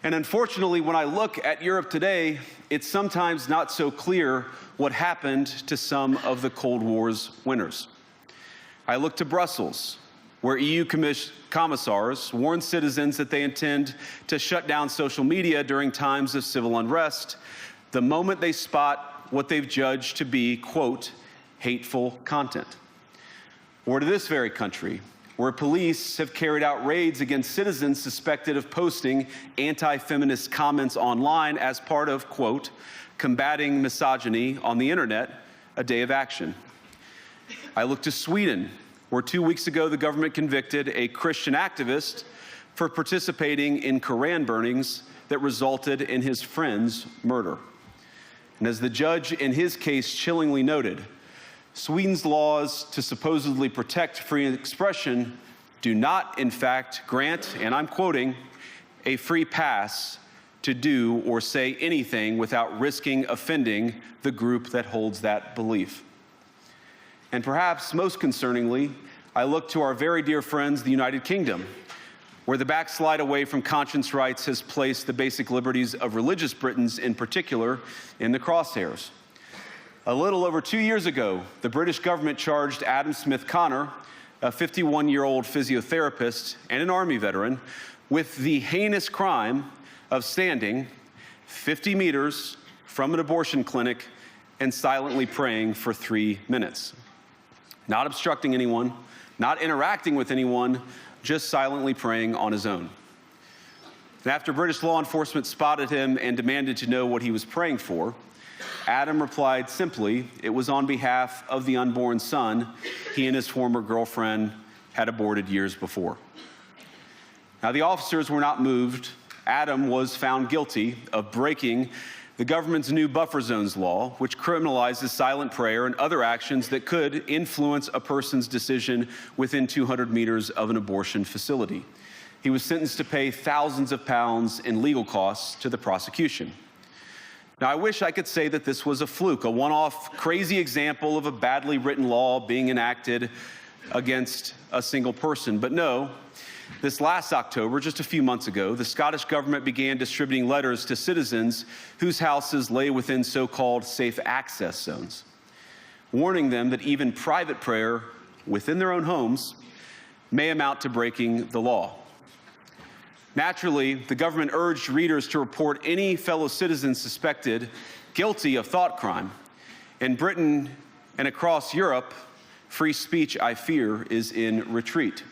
And unfortunately, when I look at Europe today, it's sometimes not so clear what happened to some of the Cold War's winners. I look to Brussels, where EU commissars warn citizens that they intend to shut down social media during times of civil unrest the moment they spot what they've judged to be, quote, hateful content. Or to this very country, where police have carried out raids against citizens suspected of posting anti-feminist comments online as part of, quote, combating misogyny on the internet, a day of action. I look to Sweden, where 2 weeks ago the government convicted a Christian activist for participating in Koran burnings that resulted in his friend's murder. And as the judge in his case chillingly noted, Sweden's laws to supposedly protect free expression do not, in fact, grant, and I'm quoting, a free pass to do or say anything without risking offending the group that holds that belief. And perhaps most concerningly, I look to our very dear friends, the United Kingdom, where the backslide away from conscience rights has placed the basic liberties of religious Britons in particular in the crosshairs. A little over 2 years ago, the British government charged Adam Smith Connor, a 51-year-old physiotherapist and an Army veteran, with the heinous crime of standing 50 meters from an abortion clinic and silently praying for 3 minutes. Not obstructing anyone, not interacting with anyone, just silently praying on his own. And after British law enforcement spotted him and demanded to know what he was praying for, Adam replied simply, it was on behalf of the unborn son he and his former girlfriend had aborted years before. Now, the officers were not moved. Adam was found guilty of breaking the government's new buffer zones law, which criminalizes silent prayer and other actions that could influence a person's decision within 200 meters of an abortion facility. He was sentenced to pay thousands of pounds in legal costs to the prosecution. Now, I wish I could say that this was a fluke, a one-off crazy example of a badly written law being enacted against a single person. But no, this last October, just a few months ago, the Scottish government began distributing letters to citizens whose houses lay within so-called safe access zones, warning them that even private prayer within their own homes may amount to breaking the law. Naturally, the government urged readers to report any fellow citizens suspected guilty of thought crime. In Britain and across Europe, free speech, I fear, is in retreat.